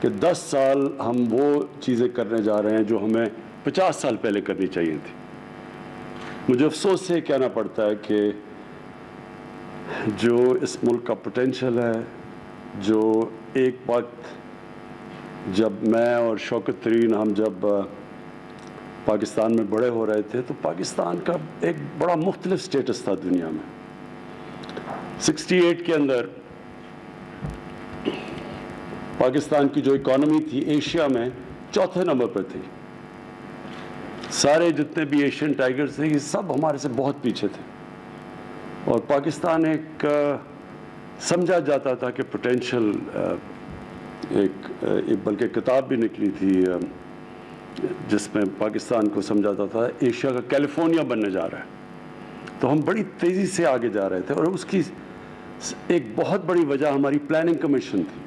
کہ 10 سال ہم وہ چیزیں کرنے جا رہے ہیں جو ہمیں 50 سال پہلے کرنی چاہیے تھی. مجھے افسوس سے کہنا پڑتا ہے کہ جو اس ملک کا پوٹینشیل ہے، جو ایک وقت جب میں اور شوکت ترین ہم جب پاکستان میں بڑے ہو رہے تھے تو پاکستان کا ایک بڑا مختلف سٹیٹس تھا دنیا میں. 68 کے اندر پاکستان کی جو اکانومی تھی ایشیا میں 4تھے نمبر پر تھی. سارے جتنے بھی ایشین ٹائگرز تھے یہ سب ہمارے سے بہت پیچھے تھے، اور پاکستان ایک سمجھا جاتا تھا کہ پوٹینشیل ایک بلکہ کتاب بھی نکلی تھی جس میں پاکستان کو سمجھاتا تھا ایشیا کا کیلیفورنیا بننے جا رہا ہے. تو ہم بڑی تیزی سے آگے جا رہے تھے، اور اس کی ایک بہت بڑی وجہ ہماری پلاننگ کمیشن تھی.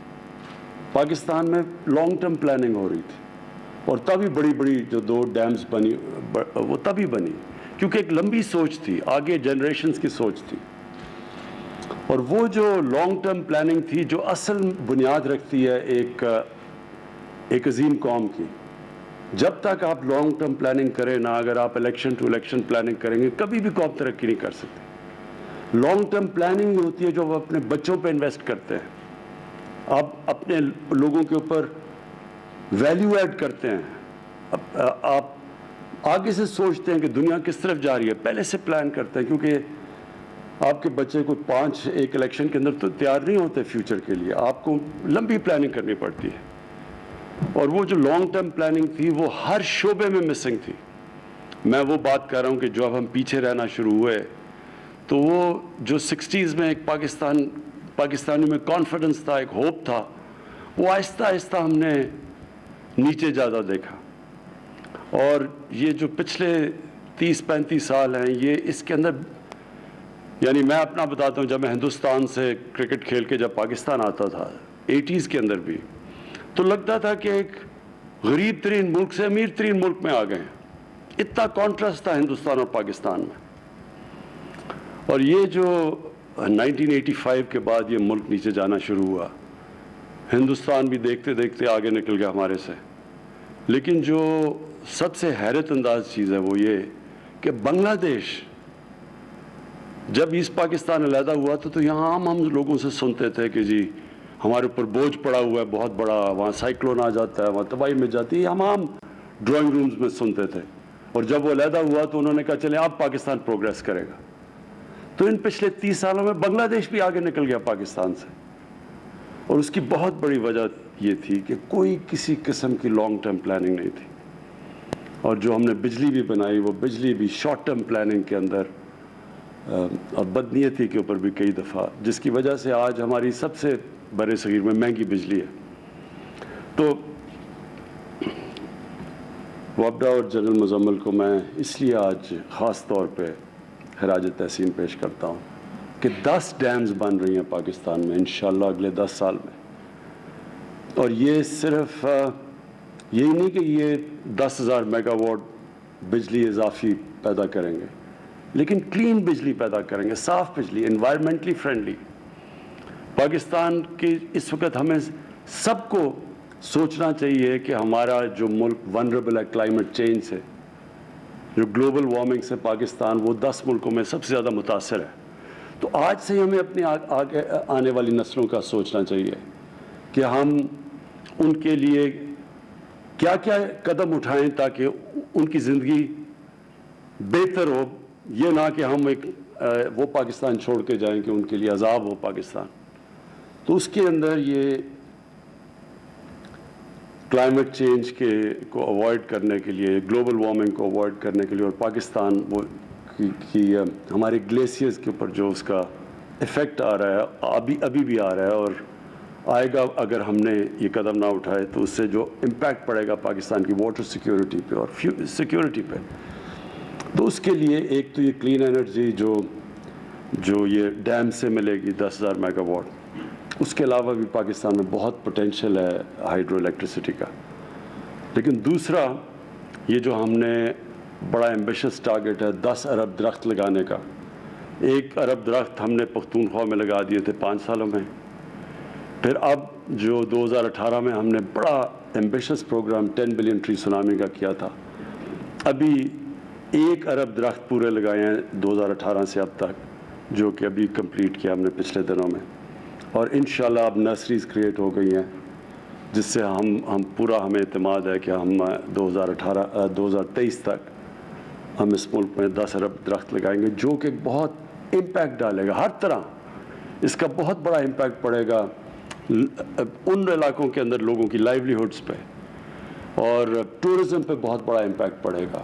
پاکستان میں لانگ ٹرم پلاننگ ہو رہی تھی، اور تبھی بڑی بڑی جو 2 ڈیمز بنی وہ تبھی بنی کیونکہ ایک لمبی سوچ تھی، آگے جنریشنز کی سوچ تھی. اور وہ جو لانگ ٹرم پلاننگ تھی جو اصل بنیاد رکھتی ہے ایک عظیم قوم کی. جب تک آپ لانگ ٹرم پلاننگ کریں نا، اگر آپ الیکشن ٹو الیکشن پلاننگ کریں گے کبھی بھی قوم ترقی نہیں کر سکتی. لانگ ٹرم پلاننگ ہی ہوتی ہے جو وہ اپنے بچوں پہ انویسٹ کرتے ہیں، آپ اپنے لوگوں کے اوپر ویلیو ایڈ کرتے ہیں، آپ آگے سے سوچتے ہیں کہ دنیا کس طرف جا رہی ہے، پہلے سے پلان کرتے ہیں. کیونکہ آپ کے بچے کو 5 ایک الیکشن کے اندر تو تیار نہیں ہوتے فیوچر کے لیے، آپ کو لمبی پلاننگ کرنی پڑتی ہے. اور وہ جو لانگ ٹرم پلاننگ تھی وہ ہر شعبے میں مسنگ تھی. میں وہ بات کر رہا ہوں کہ جو اب ہم پیچھے رہنا شروع ہوئے تو وہ جو 60s میں ایک پاکستانی میں کانفیڈنس تھا، ایک ہوپ تھا، وہ آہستہ آہستہ ہم نے نیچے زیادہ دیکھا. اور یہ جو پچھلے 30-35 سال ہیں یہ اس کے اندر، یعنی میں اپنا بتاتا ہوں، جب میں ہندوستان سے کرکٹ کھیل کے جب پاکستان آتا تھا 80s کے اندر بھی، تو لگتا تھا کہ ایک غریب ترین ملک سے امیر ترین ملک میں آ گئے ہیں. اتنا کانٹراسٹ تھا ہندوستان اور پاکستان میں. اور یہ جو 1985 کے بعد یہ ملک نیچے جانا شروع ہوا، ہندوستان بھی دیکھتے دیکھتے آگے نکل گیا ہمارے سے. لیکن جو سب سے حیرت انداز چیز ہے وہ یہ کہ بنگلہ دیش جب ایسٹ پاکستان علیحدہ ہوا تو یہاں ہم لوگوں سے سنتے تھے کہ جی ہمارے اوپر بوجھ پڑا ہوا ہے بہت بڑا، وہاں سائیکلون آ جاتا ہے، وہاں تباہی میں جاتی ہے، ہم عام ڈرائنگ رومز میں سنتے تھے. اور جب وہ علیحدہ ہوا تو انہوں نے کہا چلیں اب پاکستان پروگریس کرے گا. تو ان پچھلے 30 سالوں میں بنگلہ دیش بھی آگے نکل گیا پاکستان سے. اور اس کی بہت بڑی وجہ یہ تھی کہ کوئی کسی قسم کی لانگ ٹرم پلاننگ نہیں تھی. اور جو ہم نے بجلی بھی بنائی وہ بجلی بھی شارٹ ٹرم پلاننگ کے اندر اور بدنیتی کے اوپر بھی کئی دفعہ، جس کی وجہ سے آج ہماری سب سے برے صغیر میں مہنگی بجلی ہے. تو وابڈا اور جنرل مزمل کو میں اس لیے آج خاص طور پہ خراج تحسین پیش کرتا ہوں کہ 10 ڈیمز بن رہی ہیں پاکستان میں انشاءاللہ اگلے 10 سال میں. اور یہ صرف یہی نہیں کہ یہ 10,000 میگا واٹ بجلی اضافی پیدا کریں گے، لیکن کلین بجلی پیدا کریں گے، صاف بجلی، انوائرمنٹلی فرینڈلی. پاکستان کی اس وقت ہمیں سب کو سوچنا چاہیے کہ ہمارا جو ملک ونربل ہے کلائمیٹ چینج سے، جو گلوبل وارمنگ سے پاکستان وہ 10 ملکوں میں سب سے زیادہ متاثر ہے. تو آج سے ہمیں اپنی آگے آنے والی نسلوں کا سوچنا چاہیے کہ ہم ان کے لیے کیا کیا قدم اٹھائیں تاکہ ان کی زندگی بہتر ہو. یہ نہ کہ ہم وہ پاکستان چھوڑ کے جائیں کہ ان کے لیے عذاب ہو پاکستان. تو اس کے اندر یہ کلائمیٹ چینج کو اوائڈ کرنے کے لیے، گلوبل وارمنگ کو اوائڈ کرنے کے لیے، اور پاکستان کی ہمارے گلیشیئرز کے اوپر جو اس کا ایفیکٹ آ رہا ہے ابھی بھی آ رہا ہے اور آئے گا اگر ہم نے یہ قدم نہ اٹھائے تو اس سے جو امپیکٹ پڑے گا پاکستان کی واٹر سیکیورٹی پہ اور سیکیورٹی پہ. تو اس کے لیے ایک تو یہ کلین انرجی جو یہ ڈیم سے ملے گی 10,000 میگا واٹ، اس کے علاوہ بھی پاکستان میں بہت پوٹینشیل ہے ہائیڈرو الیکٹریسٹی کا. لیکن دوسرا یہ جو ہم نے بڑا ایمبیشس ٹارگٹ ہے 10 ارب درخت لگانے کا. 1 ارب درخت ہم نے پختونخوا میں لگا دیے تھے 5 سالوں میں. پھر اب جو 2018 میں ہم نے بڑا ambitious program 10 billion tree tsunami کا کیا تھا، ابھی 1 ارب درخت پورے لگائے ہیں 2018 سے اب تک، جو کہ ابھی کمپلیٹ کیا ہم نے پچھلے دنوں میں، اور انشاءاللہ اب نرسریز کریٹ ہو گئی ہیں جس سے ہمیں اعتماد ہے کہ ہم 2023 تک ہم اس ملک میں 10 ارب درخت لگائیں گے، جو کہ بہت امپیکٹ ڈالے گا ہر طرح. اس کا بہت بڑا امپیکٹ پڑے گا ان علاقوں کے اندر لوگوں کی لائیولی ہوڈس پہ، اور ٹورزم پہ بہت بڑا امپیکٹ پڑے گا.